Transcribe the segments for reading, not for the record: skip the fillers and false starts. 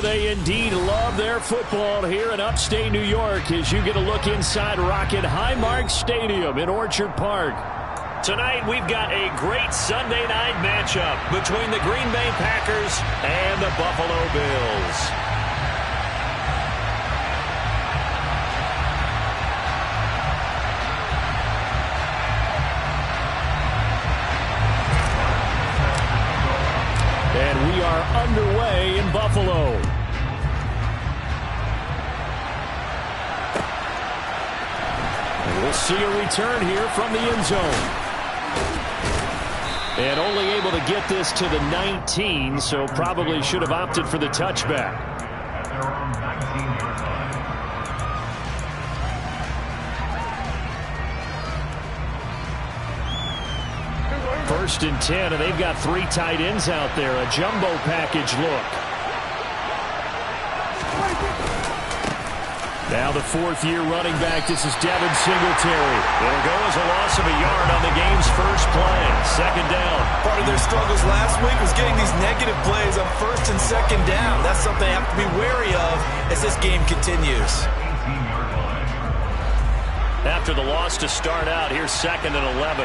Well, they indeed love their football here in upstate New York as you get a look inside Rocket Highmark Stadium in Orchard Park. Tonight, we've got a great Sunday night matchup between the Green Bay Packers and the Buffalo Bills. And we are underway in Buffalo. And we'll see a return here from the end zone. And only able to get this to the 19, so probably should have opted for the touchback. First and 10, and they've got 3 tight ends out there. A jumbo package look. Now the 4th-year running back. This is Devin Singletary. It'll go as a loss of a yard on the game's first play. 2nd down. Part of their struggles last week was getting these negative plays on 1st and 2nd down. That's something they have to be wary of as this game continues. After the loss to start out, here's 2nd and 11.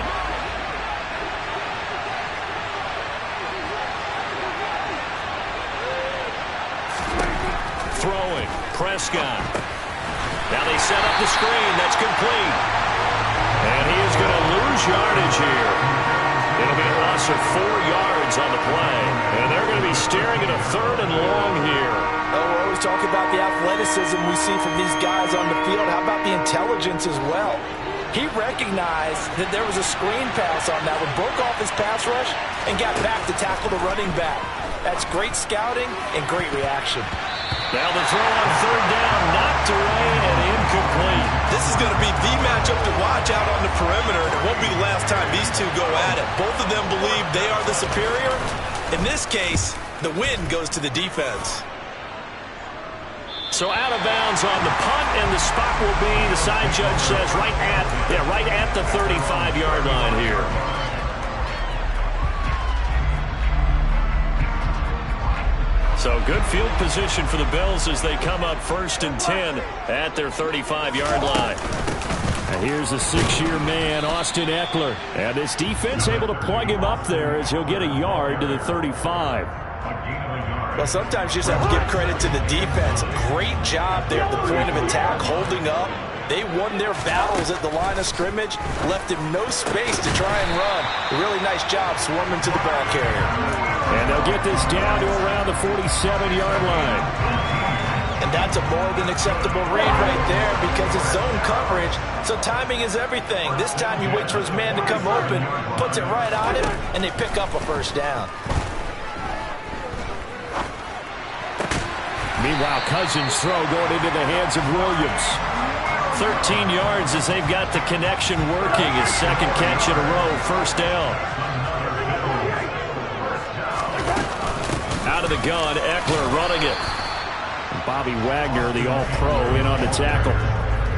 Throwing. Prescott. Now they set up the screen. That's complete. And he is going to lose yardage here. It'll be a loss of 4 yards on the play. And they're going to be staring at a 3rd and long here. Oh, we're always talking about the athleticism we see from these guys on the field. How about the intelligence as well? He recognized that there was a screen pass on that one, broke off his pass rush, and got back to tackle the running back. That's great scouting and great reaction. Now the throw on 3rd down, knocked away and incomplete. This is going to be the matchup to watch out on the perimeter, and it won't be the last time these two go at it. Both of them believe they are the superior. In this case, the win goes to the defense. So out of bounds on the punt, and the spot will be, the side judge says, right at the 35-yard line here. So good field position for the Bills as they come up 1st and 10 at their 35-yard line. And here's a 6-year man, Austin Ekeler. And this defense able to plug him up there as he'll get a yard to the 35. Well, sometimes you just have to give credit to the defense. Great job there at the point of attack, holding up. They won their battles at the line of scrimmage, left him no space to try and run. A really nice job swarming to the ball carrier. And they'll get this down to around the 47-yard line. And that's a more than acceptable read right there because it's zone coverage, so timing is everything. This time he waits for his man to come open, puts it right on him, and they pick up a 1st down. Meanwhile, Cousins' throw going into the hands of Williams. 13 yards as they've got the connection working. His 2nd catch in a row, 1st down. Out of the gun, Ekeler running it. Bobby Wagner, the all-pro, in on the tackle.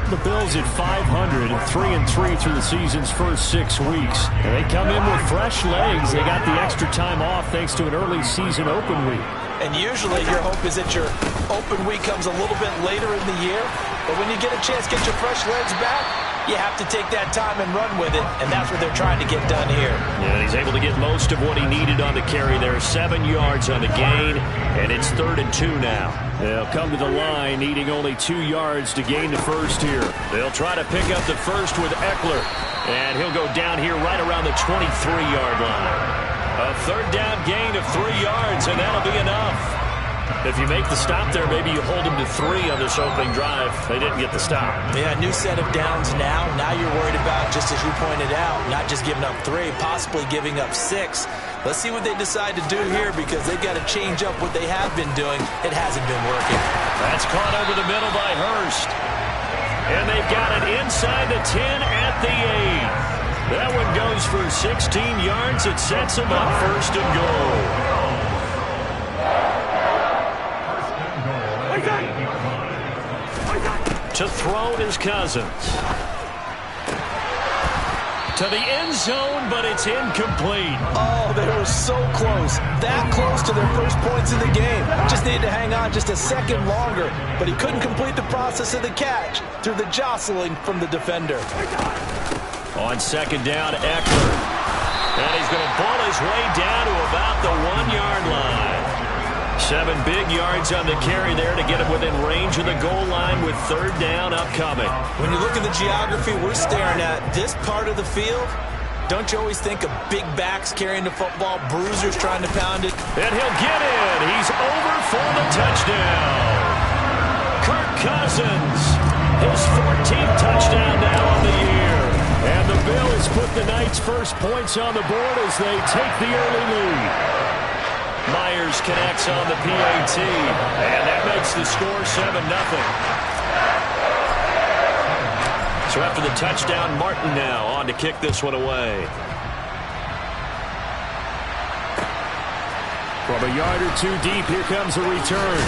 The Bills at 500, 3-3 through the season's first 6 weeks. And they come in with fresh legs. They got the extra time off thanks to an early season open week. And usually your hope is that your open week comes a little bit later in the year. But when you get a chance to get your fresh legs back, you have to take that time and run with it. And that's what they're trying to get done here. Yeah, he's able to get most of what he needed on the carry there. 7 yards on the gain, and it's 3rd and 2 now. They'll come to the line needing only 2 yards to gain the 1st here. They'll try to pick up the 1st with Ekeler. And he'll go down here right around the 23-yard line. A 3rd down gain of 3 yards, and that'll be enough. If you make the stop there, maybe you hold them to 3 on this opening drive. They didn't get the stop. Yeah, new set of downs now. Now you're worried about, just as you pointed out, not just giving up 3, possibly giving up 6. Let's see what they decide to do here because they've got to change up what they have been doing. It hasn't been working. That's caught over the middle by Hurst. And they've got it inside the 10 at the 8. That one goes for 16 yards. It sets them up 1st and goal. To throw is Cousins. to the end zone, but it's incomplete. Oh, they were so close. That close to their first points in the game. Just needed to hang on just a second longer, but he couldn't complete the process of the catch through the jostling from the defender. On second down, Eckler. And he's going to ball his way down to about the 1-yard line. 7 big yards on the carry there to get him within range of the goal line with third down upcoming. When you look at the geography we're staring at, this part of the field, don't you always think of big backs carrying the football, bruisers trying to pound it? And he'll get in. He's over for the touchdown. Kirk Cousins, his 14th touchdown now on the year. And the Bills put the night's first points on the board as they take the early lead. Myers connects on the PAT, and that makes the score 7-0. So after the touchdown, Martin now on to kick this one away. From a yard or two deep, here comes a return.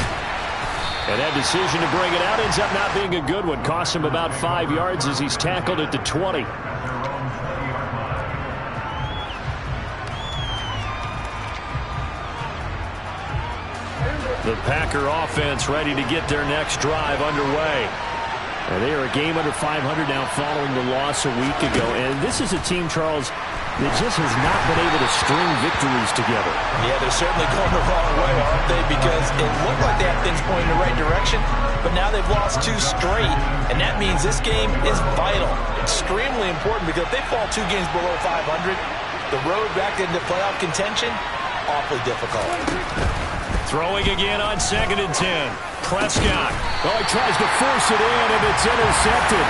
And that decision to bring it out ends up not being a good one. Costs him about 5 yards as he's tackled at the 20. The Packer offense ready to get their next drive underway. And they are a game under 500 now following the loss a week ago. And this is a team, Charles, that just has not been able to string victories together. Yeah, they're certainly going the wrong way, aren't they? Because it looked like they had things pointing in the right direction, but now they've lost 2 straight. And that means this game is vital, extremely important, because if they fall 2 games below 500, the road back into playoff contention, awfully difficult. Throwing again on 2nd and 10. Prescott. Oh, he tries to force it in, and it's intercepted.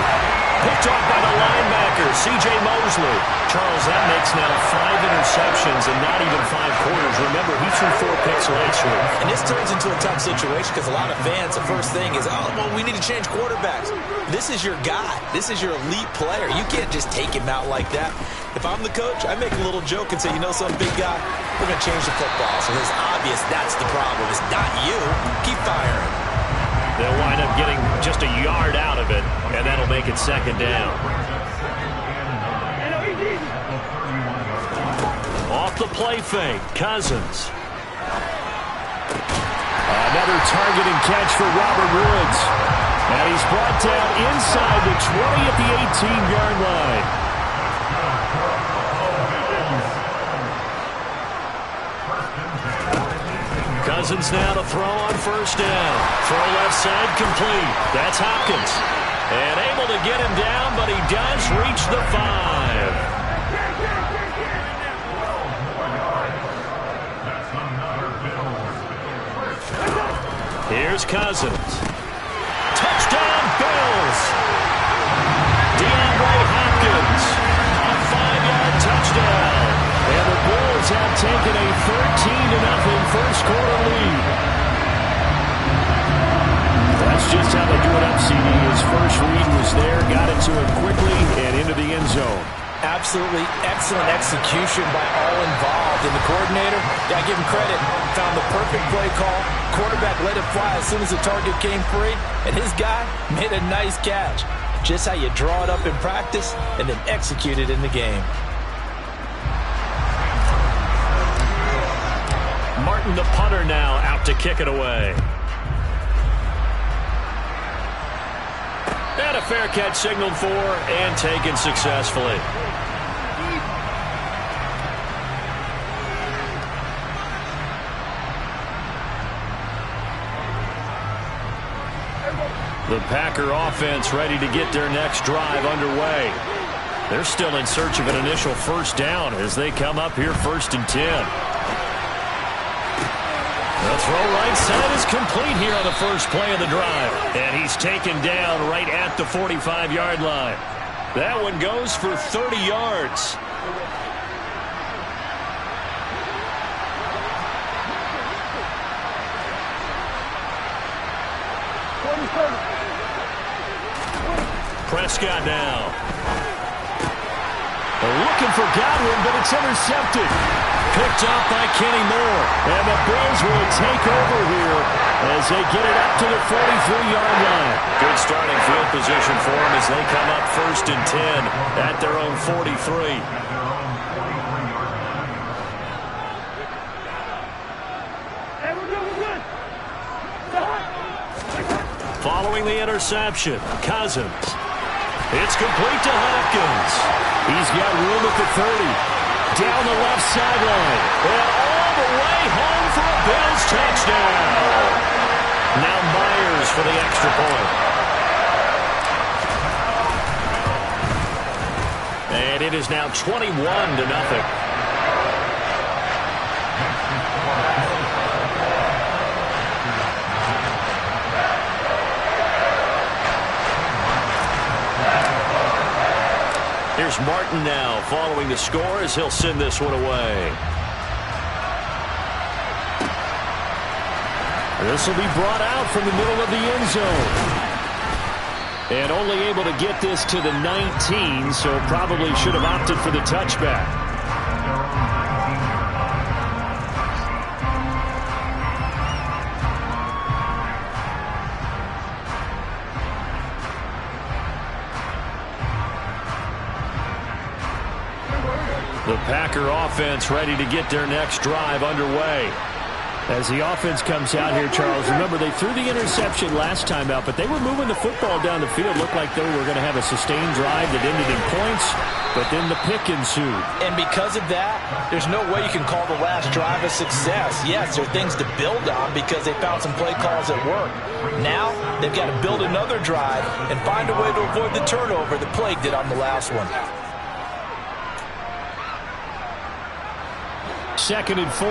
Picked off by the linebacker, C.J. Mosley. Charles, that makes now 5 interceptions in not even 5 quarters. Remember, he threw 4 picks last year. And this turns into a tough situation because a lot of fans, the first thing is, oh, well, we need to change quarterbacks. This is your guy. This is your elite player. You can't just take him out like that. If I'm the coach, I make a little joke and say, you know, some big guy, we're going to change the football. So it's obvious that's the problem. It's not you. Keep firing. They'll wind up getting just a yard out of it, and that'll make it 2nd down. Off the play fake, Cousins. Another target and catch for Robert Woods. And he's brought down inside the 20 at the 18-yard line. Cousins now to throw on 1st down. Throw left side complete. That's Hopkins. And able to get him down, but he does reach the 5. Here's Cousins. Touchdown, Bills. DeAndre Hopkins. A 5-yard touchdown. And the Bills have taken a 13-0 first-quarter lead. That's just how they do it up, CD. His first read was there, got it to him quickly, and into the end zone. Absolutely excellent execution by all involved. And the coordinator, got to give him credit, found the perfect play call. Quarterback let it fly as soon as the target came free, and his guy made a nice catch. Just how you draw it up in practice and then execute it in the game. Martin, the punter, now out to kick it away. And a fair catch signaled for and taken successfully. The Packer offense ready to get their next drive underway. They're still in search of an initial 1st down as they come up here 1st and 10. The throw right side is complete here on the first play of the drive. And he's taken down right at the 45-yard line. That one goes for 30 yards. Prescott now. They're looking for Godwin, but it's intercepted. picked up by Kenny Moore. And the Bills will take over here as they get it up to the 43-yard line. Good starting field position for them as they come up 1st and 10 at their own 43. Following the interception, Cousins. It's complete to Hopkins. He's got room at the 30. Down the left sideline. And all the way home for a Bills touchdown. Now Myers for the extra point. And it is now 21-0. Here's Martin now following the score as he'll send this one away. This will be brought out from the middle of the end zone. And only able to get this to the 19, so probably should have opted for the touchback. The Packer offense ready to get their next drive underway. As the offense comes out here, Charles, remember they threw the interception last time out, but they were moving the football down the field. Looked like they were going to have a sustained drive that ended in points, but then the pick ensued. And because of that, there's no way you can call the last drive a success. Yes, there are things to build on because they found some play calls that work. Now, they've got to build another drive and find a way to avoid the turnover that plagued it on the last one. 2nd and 4.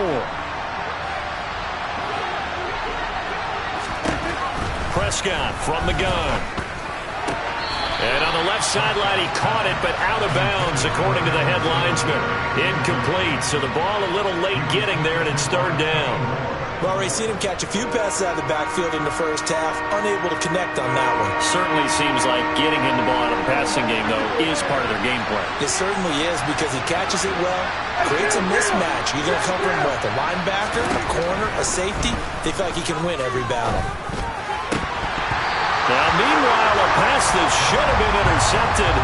Prescott from the gun. And on the left sideline, he caught it, but out of bounds, according to the head linesman. Incomplete, so the ball a little late getting there, and it's 3rd down. Well, we've seen him catch a few passes out of the backfield in the first half, unable to connect on that one. Certainly seems like getting him the ball out of the passing game, though, is part of their game plan. It certainly is because he catches it well, creates a mismatch. You're going to come from what? A linebacker, a corner, a safety? They feel like he can win every battle. Now, meanwhile, a pass that should have been intercepted,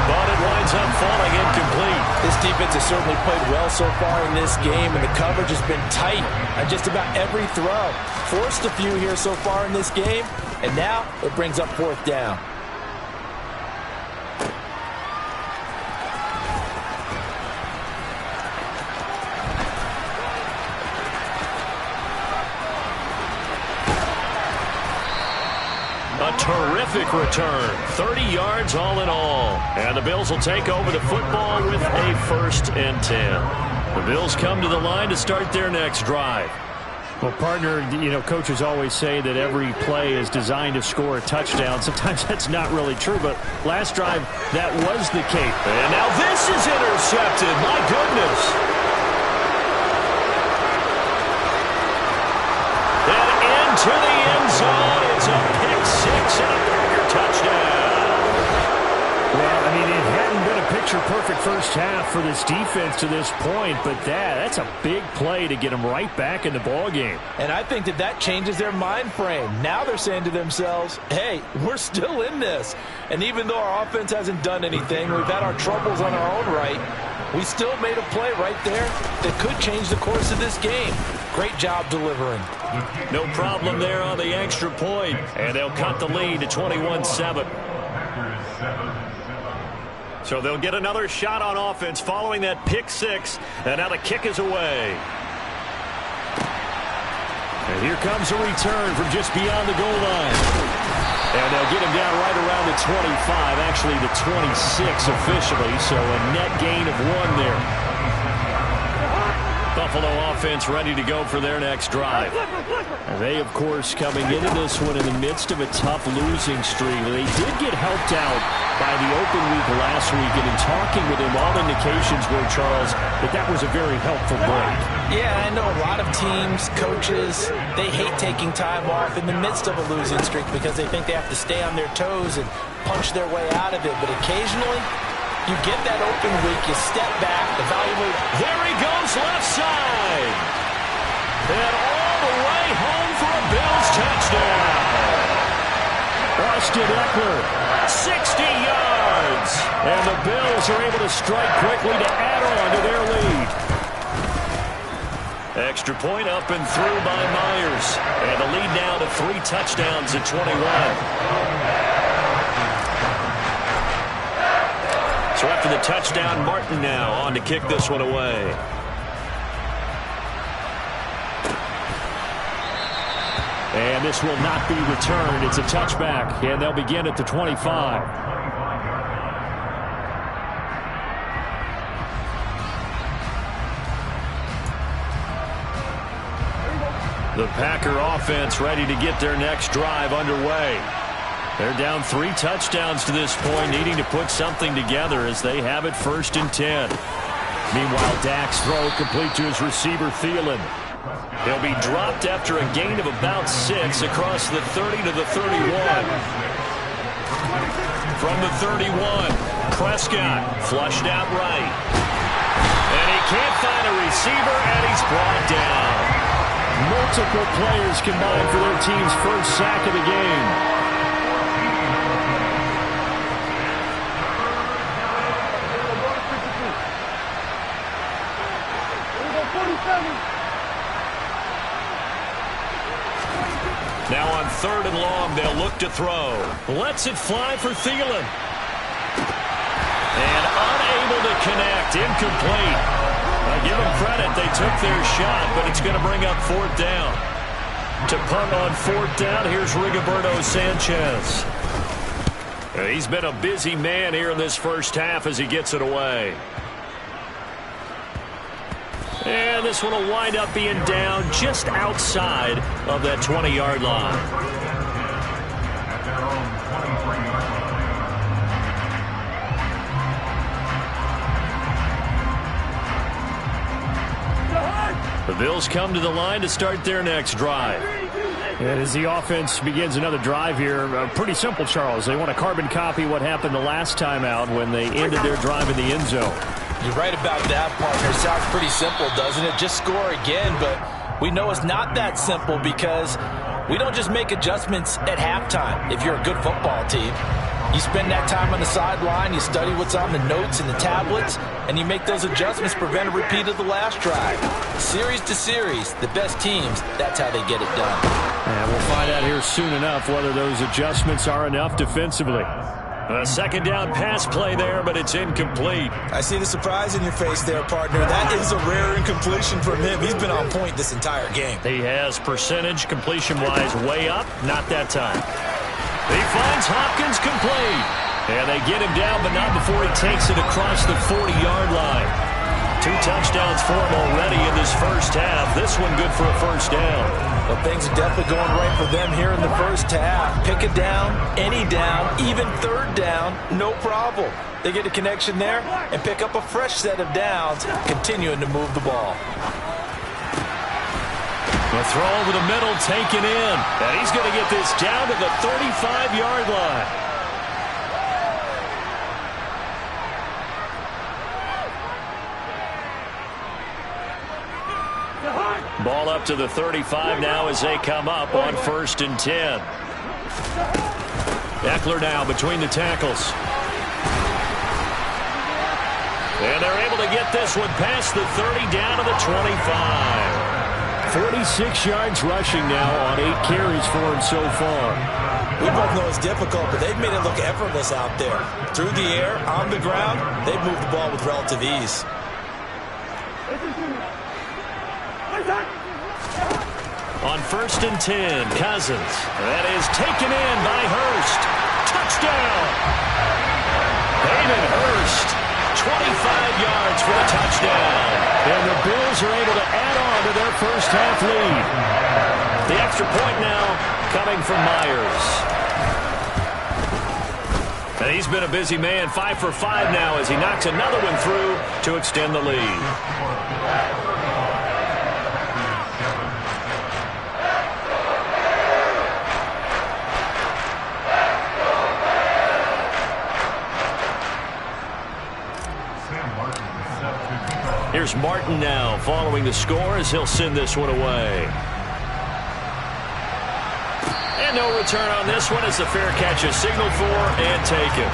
but it winds up falling incomplete. This defense has certainly played well so far in this game, and the coverage has been tight on just about every throw. Forced a few here so far in this game, and now it brings up 4th down. A terrific return. 30 yards all in all. And the Bills will take over the football with a 1st and 10. The Bills come to the line to start their next drive. Well, partner, you know, coaches always say that every play is designed to score a touchdown. Sometimes that's not really true, but last drive, that was the case. And now this is intercepted. My goodness. And into the end zone. It's a pick 6 and a Packer touchdown. Well, I mean, it hadn't been a picture-perfect first half for this defense to this point, but that's a big play to get them right back in the ballgame. And I think that changes their mind frame. Now they're saying to themselves, hey, we're still in this. And even though our offense hasn't done anything, we've had our troubles on our own right, we still made a play right there that could change the course of this game. Great job delivering. No problem there on the extra point. And they'll cut the lead to 21-7. So they'll get another shot on offense following that pick 6. And now the kick is away. And here comes a return from just beyond the goal line. And they'll get him down right around the 25, actually the 26 officially, so a net gain of 1 there. Buffalo offense ready to go for their next drive. And they, of course, coming into this one in the midst of a tough losing streak. They did get helped out by the open week last week, and in talking with him, all indications were, Charles, that was a very helpful break. Yeah, I know a lot of teams, coaches, they hate taking time off in the midst of a losing streak because they think they have to stay on their toes and punch their way out of it. But occasionally, You get that open week, you step back, evaluate. There he goes, left side. And all the way home for a Bills touchdown. Austin Ekeler, 60 yards. And the Bills are able to strike quickly to add on to their lead. Extra point up and through by Myers. And the lead now to 3 touchdowns at 21. So after the touchdown, Martin now on to kick this one away. And this will not be returned. It's a touchback, and they'll begin at the 25. The Packer offense ready to get their next drive underway. They're down 3 touchdowns to this point, needing to put something together as they have it 1st and 10. Meanwhile, Dak's throw complete to his receiver, Thielen. He'll be dropped after a gain of about 6 across the 30 to the 31. From the 31, Prescott flushed out right. And he can't find a receiver, and he's brought down. Multiple players combined for their team's first sack of the game. Now on 3rd and long, they'll look to throw. Lets it fly for Thielen. And unable to connect. Incomplete. I give them credit. They took their shot, but it's going to bring up 4th down. To punt on 4th down, here's Rigoberto Sanchez. He's been a busy man here in this first half as he gets it away. And this one will wind up being down just outside of that 20-yard line. The Bills come to the line to start their next drive. And as the offense begins another drive here, pretty simple, Charles. They want to carbon copy what happened the last time out when they ended their drive in the end zone. You're right about that, partner. Sounds pretty simple, doesn't it? Just score again, but we know it's not that simple because we don't just make adjustments at halftime if you're a good football team. You spend that time on the sideline, you study what's on the notes and the tablets, and you make those adjustments, prevent a repeat of the last drive. Series to series, the best teams, that's how they get it done. And we'll find out here soon enough whether those adjustments are enough defensively. A 2nd down pass play there, but it's incomplete. I see the surprise in your face there, partner. That is a rare incompletion from him. He's been on point this entire game. He has percentage completion-wise way up, not that time. He finds Hopkins complete. And they get him down, but not before he takes it across the 40-yard line. 2 touchdowns for him already in this first half. This one good for a 1st down. Well, things are definitely going right for them here in the first half. Pick a down, any down, even 3rd down, no problem. They get a connection there and pick up a fresh set of downs, continuing to move the ball. The throw over the middle taken in. And he's going to get this down to the 35-yard line. Ball up to the 35 now as they come up on 1st and 10. Ekeler now between the tackles. And they're able to get this one past the 30 down to the 25. 46 yards rushing now on 8 carries for him so far. We both know it's difficult, but they've made it look effortless out there. Through the air, on the ground, they've moved the ball with relative ease. On 1st and 10, Cousins. That is taken in by Hurst. Touchdown! Hayden Hurst, 25 yards for the touchdown. And the Bills are able to add on to their first half lead. The extra point now coming from Myers. And he's been a busy man, 5 for 5 now as he knocks another one through to extend the lead. Here's Martin now following the score as he'll send this one away. And no return on this one as the fair catch is signaled for and taken.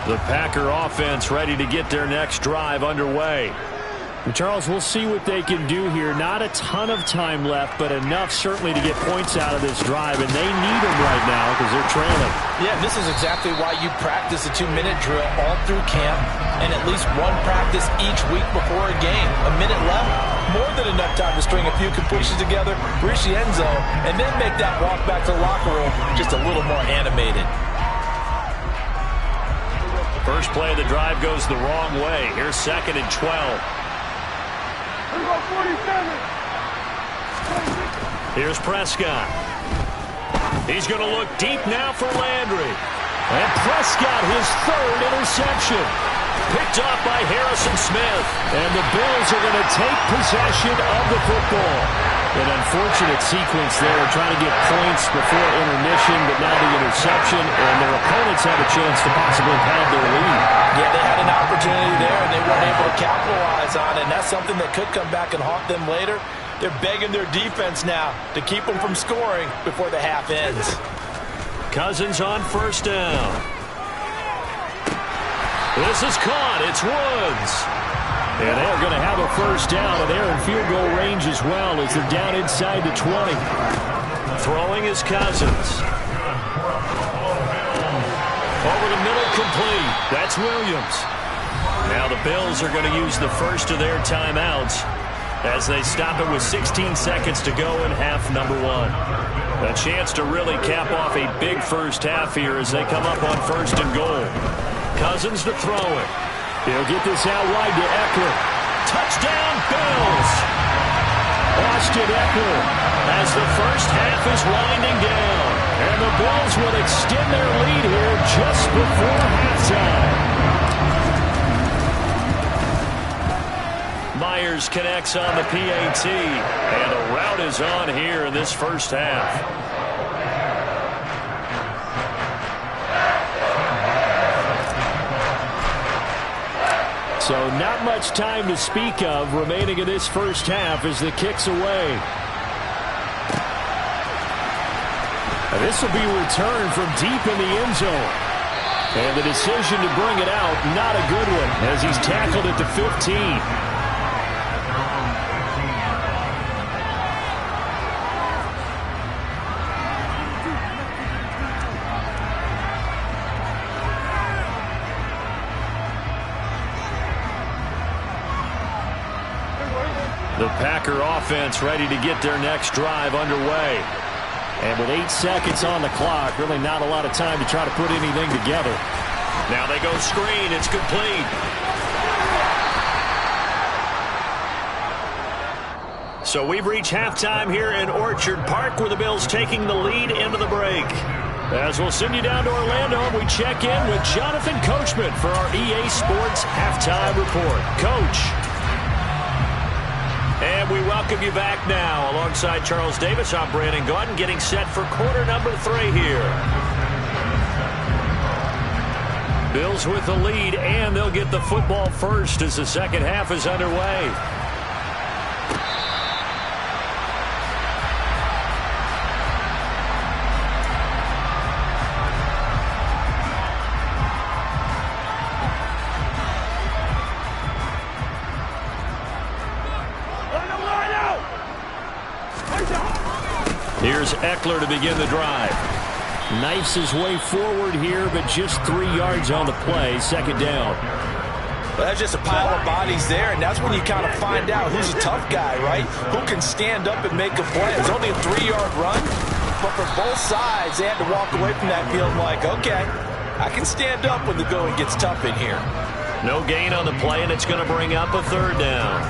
The Packer offense ready to get their next drive underway. Charles, we'll see what they can do here. Not a ton of time left, but enough certainly to get points out of this drive, and they need them right now because they're trailing. Yeah, this is exactly why you practice a 2-minute drill all through camp and at least one practice each week before a game. A minute left, more than enough time to string a few completions together, reach the end zone, and then make that walk back to the locker room just a little more animated. First play of the drive goes the wrong way. Here's 2nd and 12. Here's Prescott. He's going to look deep now for Landry. And Prescott, his 3rd interception. Picked off by Harrison Smith. And the Bills are going to take possession of the football. An unfortunate sequence there, trying to get points before intermission, but now the interception, and their opponents have a chance to possibly have their lead. Yeah, they had an opportunity there, and they weren't able to capitalize on it, and that's something that could come back and haunt them later. They're begging their defense now to keep them from scoring before the half ends. Cousins on 1st down. This is caught. It's Woods. And they're going to have a 1st down, and they're in field goal range as well as they're down inside the 20. Throwing is Cousins. Over the middle, complete. That's Williams. Now the Bills are going to use the first of their timeouts as they stop it with 16 seconds to go in half number 1. A chance to really cap off a big first half here as they come up on 1st and goal. Cousins to throw it. He'll get this out wide to Eckler. Touchdown, Bills! Austin Eckler as the first half is winding down. And the Bills will extend their lead here just before halftime. Myers connects on the PAT. And a rout is on here in this first half. So not much time to speak of remaining in this first half as the kick's away. This will be returned from deep in the end zone. And the decision to bring it out, not a good one, as he's tackled at the 15. The Packer offense ready to get their next drive underway. And with 8 seconds on the clock, really not a lot of time to try to put anything together. Now they go screen. It's complete. So we've reached halftime here in Orchard Park with the Bills taking the lead into the break. As we'll send you down to Orlando, and we check in with Jonathan Coachman for our EA Sports Halftime Report. Coach. And we welcome you back now. Alongside Charles Davis, I'm Brandon Gaudin, getting set for quarter number 3 here. Bills with the lead, and they'll get the football first as the second half is underway. Here's Eckler to begin the drive. Knifes his way forward here, but just 3 yards on the play. 2nd down. Well, that's just a pile of bodies there, and that's when you kind of find out who's a tough guy, right? Who can stand up and make a play. It's only a 3-yard run, but for both sides, they had to walk away from that field like, okay, I can stand up when the going gets tough in here. No gain on the play, and it's going to bring up a 3rd down.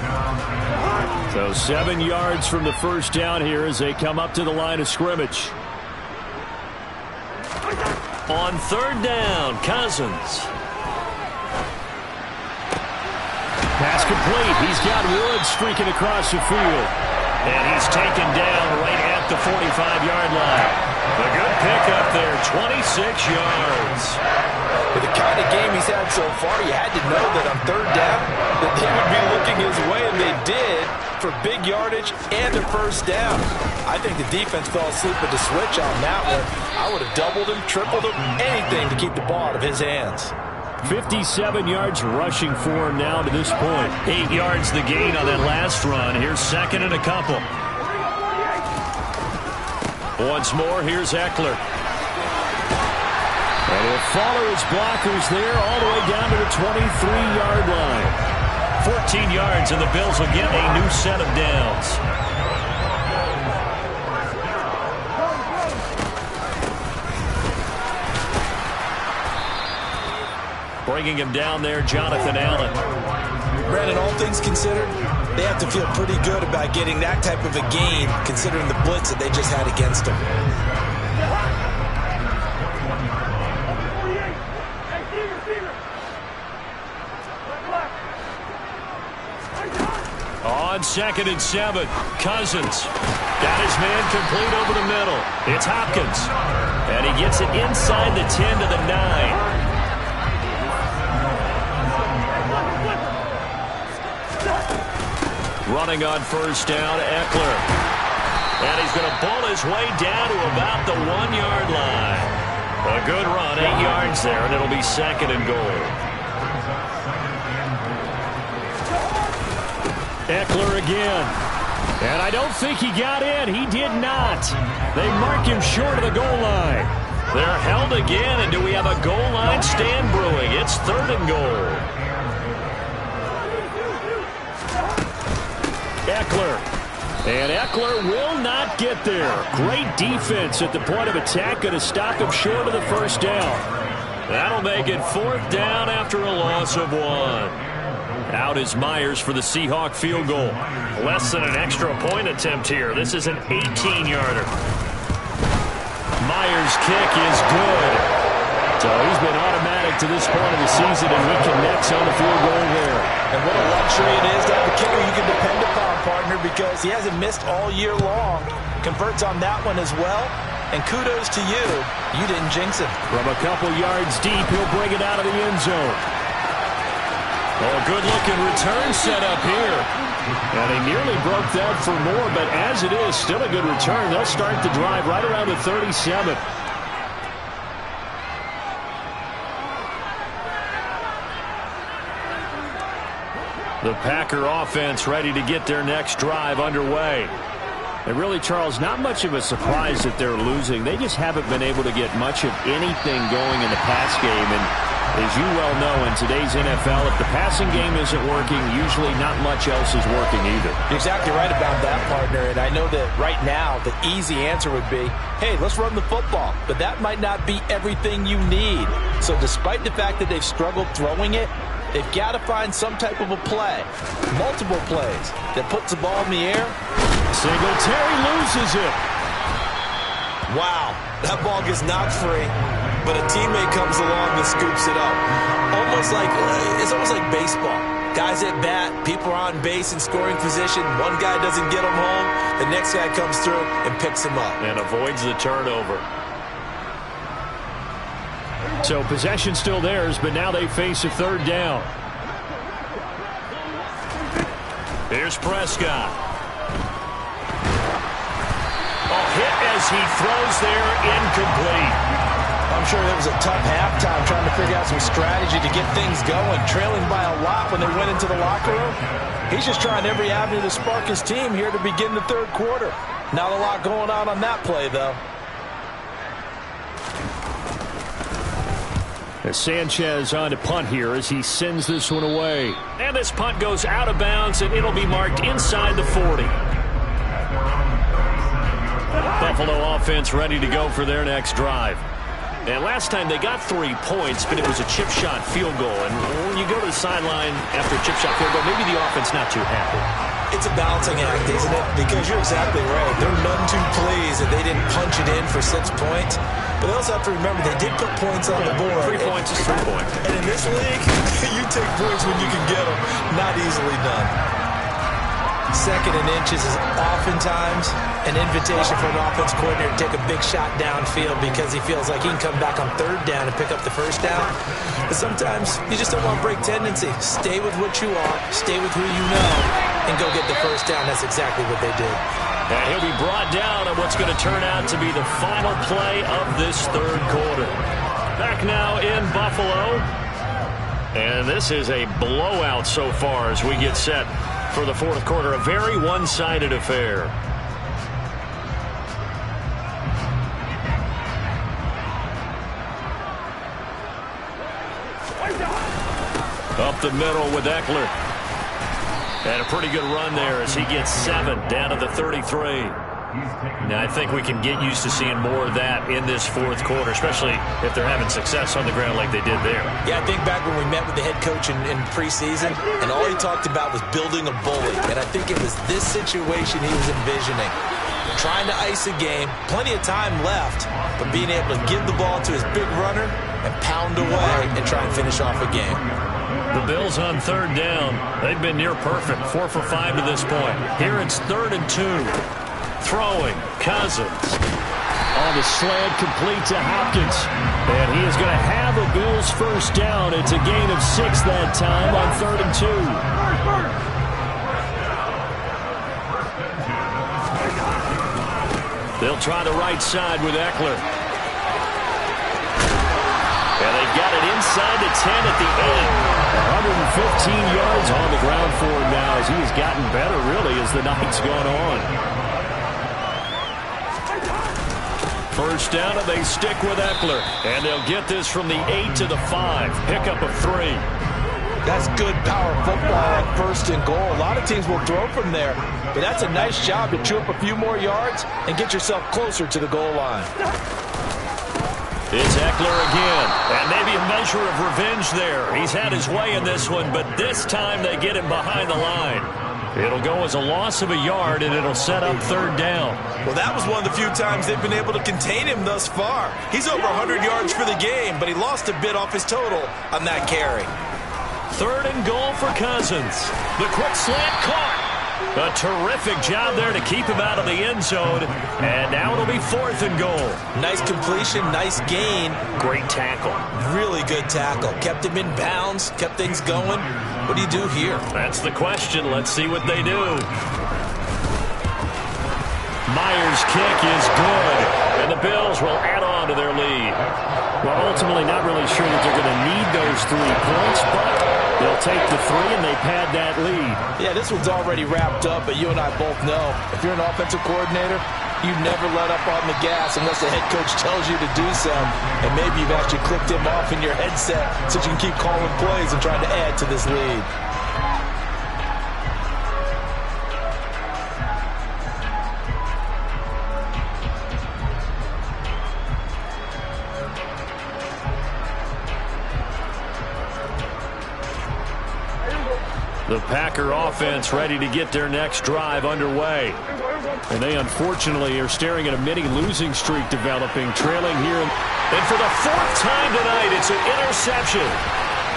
So 7 yards from the first down here as they come up to the line of scrimmage. On 3rd down, Cousins. Pass complete. He's got Woods streaking across the field. And he's taken down right at at the 45-yard line. A good pickup there, 26 yards. With the kind of game he's had so far, you had to know that on third down that they would be looking his way, and they did, for big yardage and a first down. I think the defense fell asleep at the switch on that one. I would have doubled him, tripled him, anything to keep the ball out of his hands. 57 yards rushing for him now to this point. 8 yards the gain on that last run. Here's second and a couple. Once more, here's Eckler. And he'll follow his blockers there all the way down to the 23-yard line. 14 yards, and the Bills will get a new set of downs. Bringing him down there, Jonathan Allen. Brandon, all things considered, they have to feel pretty good about getting that type of a gain, considering the blitz that they just had against them. On 2nd and 7, Cousins got his man complete over the middle. It's Hopkins, and he gets it inside the 10 to the 9. Running on first down, Eckler. And he's going to bull his way down to about the 1-yard line. A good run, 8 yards there, and it'll be second and goal. Eckler again. And I don't think he got in. He did not. They mark him short of the goal line. They're held again, and do we have a goal line stand brewing? It's third and goal. Eckler. And Eckler will not get there. Great defense at the point of attack, going to stop him short of the first down. That'll make it fourth down after a loss of 1. Out is Myers for the Seahawk field goal. Less than an extra point attempt here. This is an 18-yarder. Myers' kick is good. So he's been automatic to this point of the season, and he connects on the field goal there. And what a luxury it is to have a kicker you can depend upon, partner, because he hasn't missed all year long. Converts on that one as well. And kudos to you. You didn't jinx him. From a couple yards deep, he'll bring it out of the end zone. Oh, good-looking return set up here. And he nearly broke that for more, but as it is, still a good return. They'll start the drive right around the 37. The Packer offense ready to get their next drive underway. And really, Charles, not much of a surprise that they're losing. They just haven't been able to get much of anything going in the pass game. And as you well know, in today's NFL, if the passing game isn't working, usually not much else is working either. You're exactly right about that, partner. And I know that right now the easy answer would be, hey, let's run the football. But that might not be everything you need. So despite the fact that they've struggled throwing it, they've got to find some type of a play, multiple plays, that puts the ball in the air. Singletary loses it. Wow, that ball gets knocked free, but a teammate comes along and scoops it up. It's almost like baseball. Guys at bat, people are on base in scoring position. One guy doesn't get them home. The next guy comes through and picks him up. And avoids the turnover. So possession still theirs, but now they face a third down. Here's Prescott. Hit as he throws there, incomplete. I'm sure there was a tough halftime trying to figure out some strategy to get things going, trailing by a lot when they went into the locker room. He's just trying every avenue to spark his team here to begin the third quarter. Not a lot going on that play, though. As Sanchez on to punt here as he sends this one away. And this punt goes out of bounds, and it'll be marked inside the 40. Buffalo offense ready to go for their next drive. And last time they got 3 points, but it was a chip shot field goal. And when you go to the sideline after a chip shot field goal, maybe the offense not too happy. It's a balancing act, isn't it? Because you're exactly right. They're none too pleased that they didn't punch it in for 6 points. But they also have to remember they did put points on the board. 3 points is 3 points. And in this league, you take points when you can get them. Not easily done. Second and inches is oftentimes an invitation for an offense coordinator to take a big shot downfield because he feels like he can come back on third down and pick up the first down. But sometimes you just don't want to break tendency. Stay with what you are, stay with who you know, and go get the first down. That's exactly what they did. And he'll be brought down on what's going to turn out to be the final play of this third quarter. Back now in Buffalo. And this is a blowout so far as we get set for the fourth quarter. A very one-sided affair. Up the middle with Eckler. And a pretty good run there as he gets 7 down to the 33. Now, I think we can get used to seeing more of that in this fourth quarter, especially if they're having success on the ground like they did there. Yeah, I think back when we met with the head coach in preseason, and all he talked about was building a bully. And I think it was this situation he was envisioning. Trying to ice a game, plenty of time left, but being able to give the ball to his big runner and pound away and try and finish off a game. The Bills on third down. They've been near perfect, 4 for 5 to this point. Here it's 3rd and 2. Throwing, Cousins. On the slant, complete to Hopkins. And he is going to have a Bills first down. It's a gain of 6 that time on 3rd and 2. They'll try the right side with Eckler. And they've got it inside the 10 at the 8. 115 yards on the ground for him now as he has gotten better, really, as the night's gone on. First down, and they stick with Eckler. And they'll get this from the 8 to the 5. Pickup of 3. That's good power football on 1st and goal. A lot of teams will throw from there, but that's a nice job to chew up a few more yards and get yourself closer to the goal line. It's Eckler again, and maybe a measure of revenge there. He's had his way in this one, but this time they get him behind the line. It'll go as a loss of a yard, and it'll set up 3rd down. Well, that was one of the few times they've been able to contain him thus far. He's over 100 yards for the game, but he lost a bit off his total on that carry. 3rd and goal for Cousins. The quick slant caught. A terrific job there to keep him out of the end zone. And now it'll be 4th and goal. Nice completion, nice gain. Great tackle. Really good tackle. Kept him in bounds, kept things going. What do you do here? That's the question. Let's see what they do. Myers' kick is good. And the Bills will add on to their lead. Well, ultimately not really sure that they're going to need those 3 points, but they'll take the 3 and they pad that lead. Yeah, this one's already wrapped up, but you and I both know if you're an offensive coordinator, you never let up on the gas unless the head coach tells you to do so. And maybe you've actually clicked him off in your headset so you can keep calling plays and trying to add to this lead. The Packer offense ready to get their next drive underway. And they unfortunately are staring at a mini losing streak developing, trailing here. And for the 4th time tonight, it's an interception.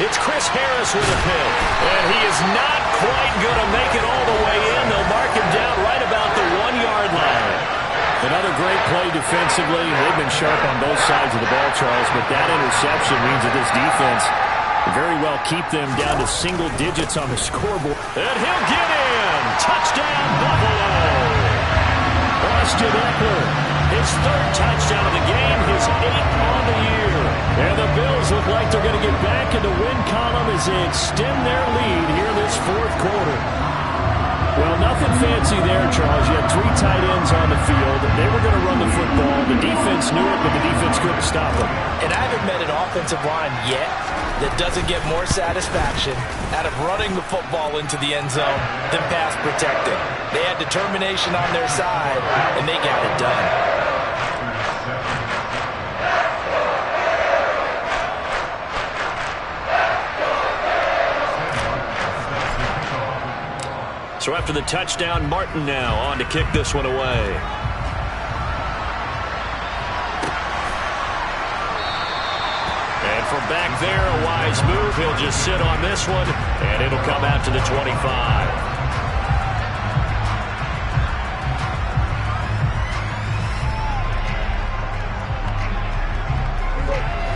It's Chris Harris with a pick. And he is not quite going to make it all the way in. They'll mark him down right about the 1-yard line. Another great play defensively. They've been sharp on both sides of the ball, Charles, but that interception means that this defense very well keep them down to single digits on the scoreboard. And he'll get in. Touchdown, Buffalo. Austin Eckler, his 3rd touchdown of the game, his 8th on the year. And the Bills look like they're going to get back in the win column as they extend their lead here this 4th quarter. Well, nothing fancy there, Charles. You had 3 tight ends on the field. They were going to run the football. The defense knew it, but the defense couldn't stop them. And I haven't met an offensive line yet that doesn't get more satisfaction out of running the football into the end zone than pass protecting. They had determination on their side, and they got it done. So after the touchdown, Martin now on to kick this one away. And from back there, a wise move. He'll just sit on this one, and it'll come out to the 25.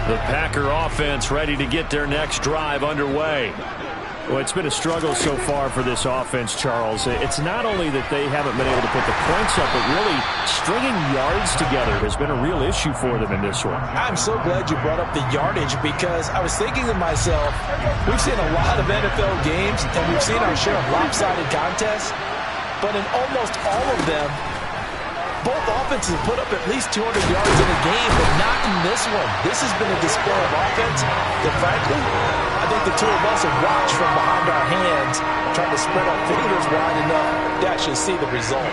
The Packer offense ready to get their next drive underway. Well, it's been a struggle so far for this offense, Charles. It's not only that they haven't been able to put the points up, but really stringing yards together has been a real issue for them in this one. I'm so glad you brought up the yardage because I was thinking to myself, we've seen a lot of NFL games and we've seen our share of lopsided contests, but in almost all of them, both offenses put up at least 200 yards in a game, but not in this one. This has been a display of offense that, frankly, I think the two of us have watched from behind our hands, trying to spread our fingers wide enough to actually see the result.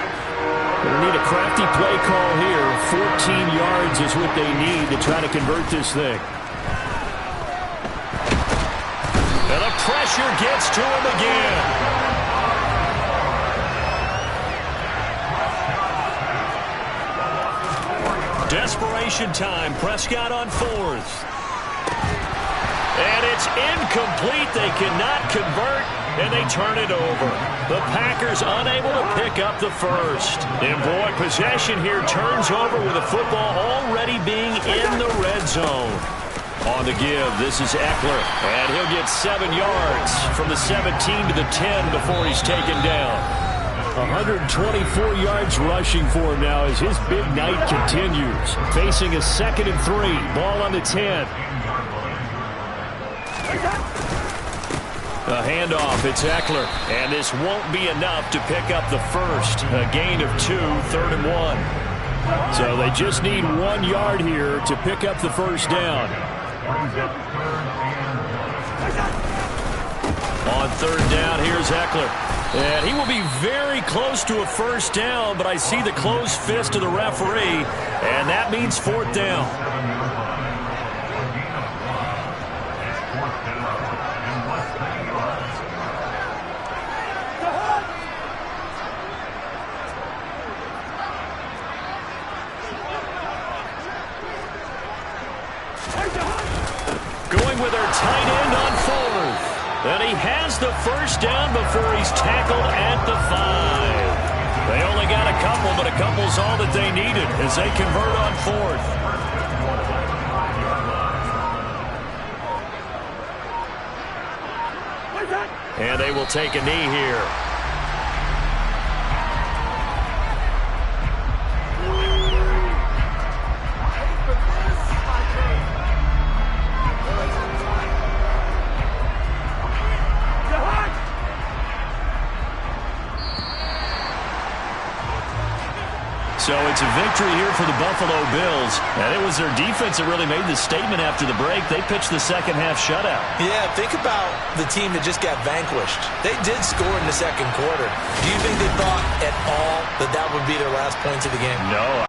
Going to need a crafty play call here. 14 yards is what they need to try to convert this thing. And the pressure gets to him again. Desperation time. Prescott on fourth. And it's incomplete. They cannot convert, and they turn it over. The Packers unable to pick up the first. And boy, possession here turns over with the football already being in the red zone. On the give, this is Eckler, and he'll get 7 yards from the 17 to the 10 before he's taken down. 124 yards rushing for him now as his big night continues. Facing a 2nd and 3. Ball on the 10. A handoff, it's Eckler, and this won't be enough to pick up the first. A gain of 2, 3rd and 1. So they just need 1 yard here to pick up the first down. On 3rd down, here's Eckler. And he will be very close to a first down, but I see the closed fist of the referee, and that means 4th down. Going with our tight end on 4th. And he has the first down before he's tackled at the 5. They only got a couple, but a couple's all that they needed as they convert on 4th. And they will take a knee here. So it's a victory here for the Buffalo Bills. And it was their defense that really made the statement after the break. They pitched the second half shutout. Yeah, think about the team that just got vanquished. They did score in the second quarter. Do you think they thought at all that that would be their last points of the game? No.